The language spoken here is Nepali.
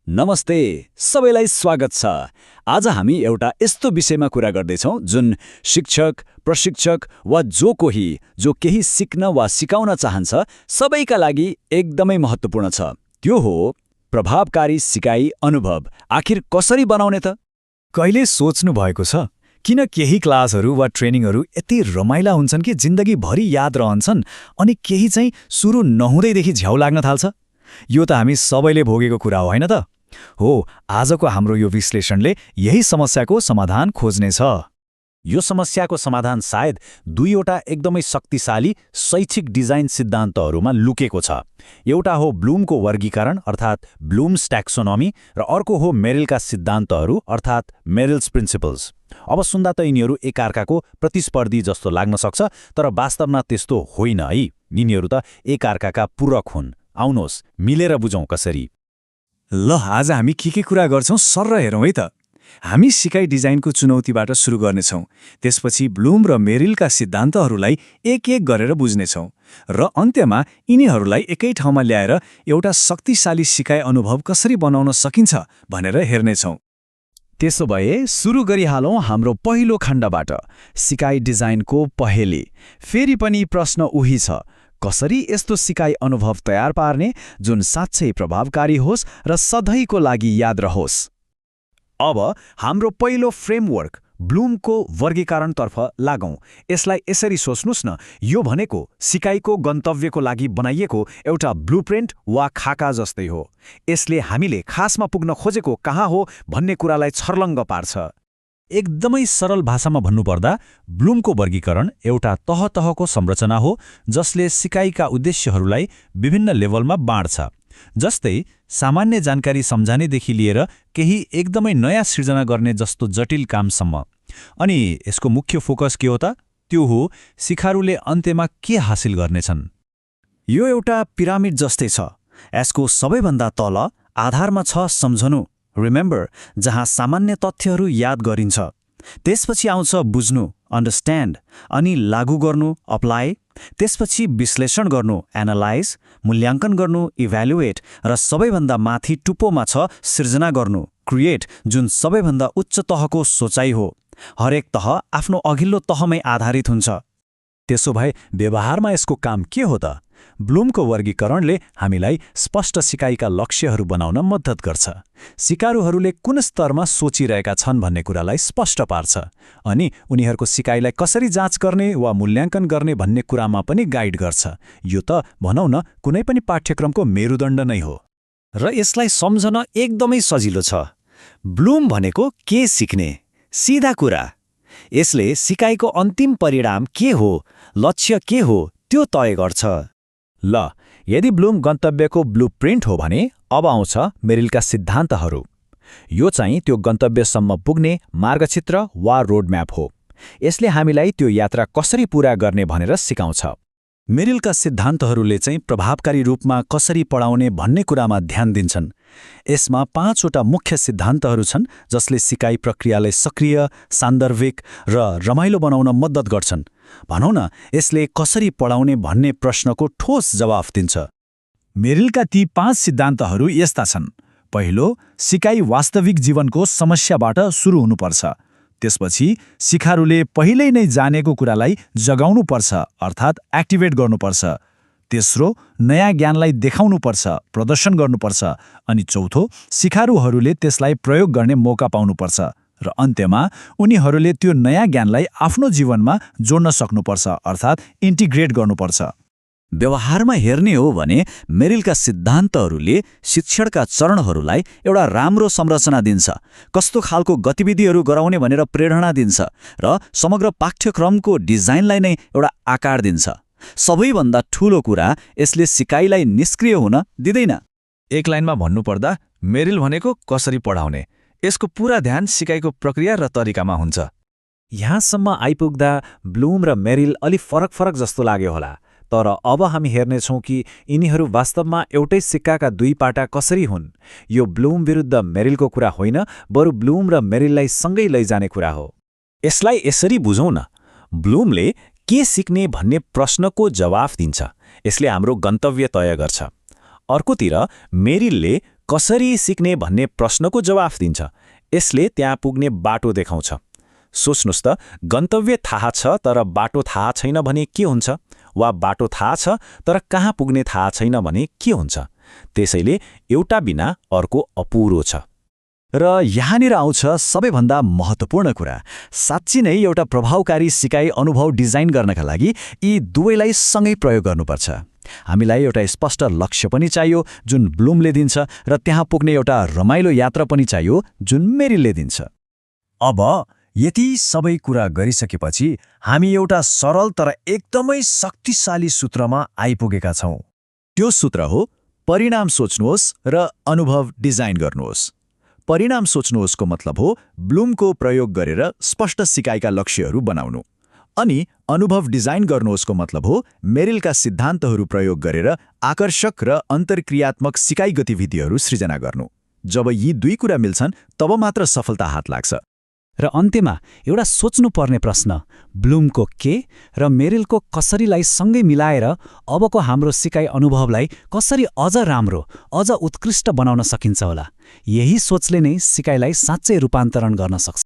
नमस्ते सबैलाई स्वागत छ। आज हामी एउटा यस्तो विषयमा कुरा गर्दैछौँ जुन शिक्षक, प्रशिक्षक वा जो केही सिक्न वा सिकाउन चाहन्छ सबैका लागि एकदमै महत्त्वपूर्ण छ। त्यो हो प्रभावकारी सिकाइ अनुभव। आखिर कसरी बनाउने त? कहिले सोच्नु भएको छ किन केही क्लासहरू वा ट्रेनिङहरू यति रमाइला हुन्छन् कि जिन्दगीभरि याद रहन्छन् अनि केही चाहिँ सुरु नहुँदैदेखि झ्याउ लाग्न थाल्छ? यो त हामी सबैले भोगेको कुरा हो, होइन त? हो, आजको हाम्रो यो विश्लेषणले यही समस्याको समाधान खोज्नेछ। यो समस्याको समाधान सायद दुईवटा एकदमै शक्तिशाली शैक्षिक डिजाइन सिद्धान्तहरूमा लुकेको छ। एउटा हो ब्लुमको वर्गीकरण अर्थात् ब्लुम्स ट्याक्सोनोमी र अर्को हो मेरिलका सिद्धान्तहरू अर्थात् मेरिल्स प्रिन्सिपल्स। अब सुन्दा त यिनीहरू एकअर्काको प्रतिस्पर्धी जस्तो लाग्न सक्छ, तर वास्तवमा त्यस्तो होइन है। यिनीहरू त एकअर्काका पूरक हुन्। आउनुहोस् मिलेर बुझौँ कसरी। ल, आज हामी के कुरा गर्छौँ सर्र हेरौँ है त। हामी सिकाइ डिजाइनको चुनौतीबाट सुरु गर्नेछौँ, त्यसपछि ब्लुम र मेरिलका सिद्धान्तहरूलाई एक एक गरेर बुझ्नेछौँ र अन्त्यमा यिनीहरूलाई एकै ठाउँमा ल्याएर एउटा शक्तिशाली सिकाइ अनुभव कसरी बनाउन सकिन्छ भनेर हेर्नेछौँ। त्यसो भए सुरु गरिहालौँ हाम्रो पहिलो खण्डबाट, सिकाइ डिजाइनको पहेँली। फेरि पनि प्रश्न उही छ, कसरी यस्तो सिकाइ अनुभव तयार पार्ने जुन साँच्चै प्रभावकारी होस् र सधैँको लागि याद रहोस्। अब हाम्रो पहिलो फ्रेमवर्क ब्लुमको वर्गीकरणतर्फ लागौँ। यसलाई यसरी सोच्नुस् न, यो भनेको सिकाइको गन्तव्यको लागि बनाइएको एउटा ब्लुप्रिन्ट वा खाका जस्तै हो। यसले हामीले खासमा पुग्न खोजेको कहाँ हो भन्ने कुरालाई छर्लङ्ग पार्छ। एकदमै सरल भाषामा भन्नुपर्दा ब्लुमको वर्गीकरण एउटा तह-तहको संरचना हो जसले सिकाइका उद्देश्यहरूलाई विभिन्न लेभलमा बाँड्छ। जस्तै सामान्य जानकारी सम्झानेदेखि लिएर केही एकदमै नयाँ सृजना गर्ने जस्तो जटिल कामसम्म। अनि यसको मुख्य फोकस के हो त? त्यो हो सिकारुले अन्त्यमा के हासिल गर्नेछन्। यो एउटा पिरामिड जस्तै छ। यसको सबैभन्दा तल आधारमा छ सम्झनु, रिमेम्बर, जहाँ सामान्य तथ्यहरू याद गरिन्छ। त्यसपछि आउँछ बुझ्नु, अन्डरस्ट्यान्ड, अनि लागू गर्नु, अप्लाई। त्यसपछि विश्लेषण गर्नु, एनालाइज, मूल्याङ्कन गर्नु, इभ्यालुएट, र सबैभन्दा माथि टुप्पोमा छ सृजना गर्नु, क्रिएट, जुन सबैभन्दा उच्च तहको सोचाइ हो। हरेक तह आफ्नो अघिल्लो तहमै आधारित हुन्छ। त्यसो भए व्यवहारमा यसको काम के हो त? ब्लुमको वर्गीकरणले हामीलाई स्पष्ट सिकाइका लक्ष्यहरू बनाउन मद्दत गर्छ। सिकारुहरूले कुन स्तरमा सोचिरहेका छन् भन्ने कुरालाई स्पष्ट पार्छ अनि उनीहरूको सिकाइलाई कसरी जाँच गर्ने वा मूल्याङ्कन गर्ने भन्ने कुरामा पनि गाइड गर्छ। यो त भनौँ न कुनै पनि पाठ्यक्रमको मेरुदण्ड नै हो। र यसलाई सम्झन एकदमै सजिलो छ। ब्लुम भनेको के सिक्ने, सिधा कुरा। यसले सिकाइको अन्तिम परिणाम के हो, लक्ष्य के हो, त्यो तय गर्छ। ल, यदि ब्लुम गन्तव्यको ब्लुप्रिन्ट हो भने अब आउँछ मेरिलका सिद्धान्तहरू। यो चाहिँ त्यो गन्तव्यसम्म पुग्ने मार्गचित्र वा रोडम्याप हो। यसले हामीलाई त्यो यात्रा कसरी पूरा गर्ने भनेर सिकाउँछ। मेरिलका सिद्धान्तहरूले चाहिँ प्रभावकारी रूपमा कसरी पढाउने भन्ने कुरामा ध्यान दिन्छन्। यसमा 5वटा मुख्य सिद्धान्तहरू छन् जसले सिकाइ प्रक्रियालाई सक्रिय, सान्दर्भिक र रमाइलो बनाउन मद्दत गर्छन्। भनौँ न, यसले कसरी पढाउने भन्ने प्रश्नको ठोस जवाफ दिन्छ। मेरिलका ती 5 सिद्धान्तहरू यस्ता छन्। पहिलो, सिकाइ वास्तविक जीवनको समस्याबाट सुरु हुनुपर्छ। त्यसपछि सिकारुले पहिल्यै नै जानेको कुरालाई जगाउनुपर्छ अर्थात् एक्टिभेट गर्नुपर्छ। तेस्रो, नयाँ ज्ञानलाई देखाउनुपर्छ, प्रदर्शन गर्नुपर्छ। अनि चौथो, सिकारुहरूले त्यसलाई प्रयोग गर्ने मौका पाउनुपर्छ। र अन्त्यमा उनीहरूले त्यो नयाँ ज्ञानलाई आफ्नो जीवनमा जोड्न सक्नुपर्छ अर्थात् इन्टिग्रेट गर्नुपर्छ। व्यवहारमा हेर्ने हो भने मेरिलका सिद्धान्तहरूले शिक्षणका चरणहरूलाई एउटा राम्रो संरचना दिन्छ, कस्तो खालको गतिविधिहरू गराउने भनेर प्रेरणा दिन्छ र समग्र पाठ्यक्रमको डिजाइनलाई नै एउटा आकार दिन्छ। सबैभन्दा ठूलो कुरा, यसले सिकाइलाई निष्क्रिय हुन दिँदैन। एक लाइनमा भन्नुपर्दा मेरिल भनेको कसरी पढाउने, यसको पूरा ध्यान सिकाइको प्रक्रिया र तरिकामा हुन्छ। यहाँसम्म आइपुग्दा ब्लुम र मेरिल अलि फरक जस्तो लाग्यो होला, तर अब हामी हेर्नेछौँ कि यिनीहरू वास्तवमा एउटै सिक्काका दुई पाटा कसरी हुन्। यो ब्लुम विरुद्ध मेरिलको कुरा होइन, बरु ब्लुम र मेरिललाई सँगै लैजाने कुरा हो। यसलाई यसरी बुझौँ न, ब्लुमले के सिक्ने भन्ने प्रश्नको जवाफ दिन्छ। यसले हाम्रो गन्तव्य तय गर्छ। अर्कोतिर मेरिलले कसरी सिक्ने भन्ने प्रश्नको जवाफ दिन्छ। यसले त्यहाँ पुग्ने बाटो देखाउँछ। सोच्नुस् त, गन्तव्य थाहा छ तर बाटो थाहा छैन भने के हुन्छ? वा बाटो थाहा छ तर कहाँ पुग्ने थाहा छैन भने के हुन्छ? त्यसैले एउटा बिना अर्को अपुरो छ। र यहाँनिर आउँछ सबैभन्दा महत्त्वपूर्ण कुरा। साँच्ची नै एउटा प्रभावकारी सिकाइ अनुभव डिजाइन गर्नका लागि यी दुवैलाई सँगै प्रयोग गर्नुपर्छ। हामीलाई एउटा स्पष्ट लक्ष्य पनि चाहियो जुन ब्लुमले दिन्छ, र त्यहाँ पुग्ने एउटा रमाइलो यात्रा पनि चाहियो जुन मेरिलले दिन्छ। अब यति सबै कुरा गरिसकेपछि हामी एउटा सरल तर एकदमै शक्तिशाली सूत्रमा आइपुगेका छौँ। त्यो सूत्र हो परिणाम सोच्नुहोस् र अनुभव डिजाइन गर्नुहोस्। परिणाम सोच्नुहोस्को मतलब हो ब्लुमको प्रयोग गरेर स्पष्ट सिकाइका लक्ष्यहरू बनाउनु। अनि अनुभव डिजाइन गर्नुहोस्को मतलब हो मेरिलका सिद्धान्तहरू प्रयोग गरेर आकर्षक र अन्तर्क्रियात्मक सिकाइ गतिविधिहरू सृजना गर्नु। जब यी दुई कुरा मिल्छन् तब मात्र सफलता हात लाग्छ। र अन्त्यमा एउटा सोच्नुपर्ने प्रश्न, ब्लुमको के र मेरिलको कसरीलाई सँगै मिलाएर अबको हाम्रो सिकाइ अनुभवलाई कसरी अझ राम्रो, अझ उत्कृष्ट बनाउन सकिन्छ होला? यही सोचले नै सिकाइलाई साँच्चै रूपान्तरण गर्न सक्छ।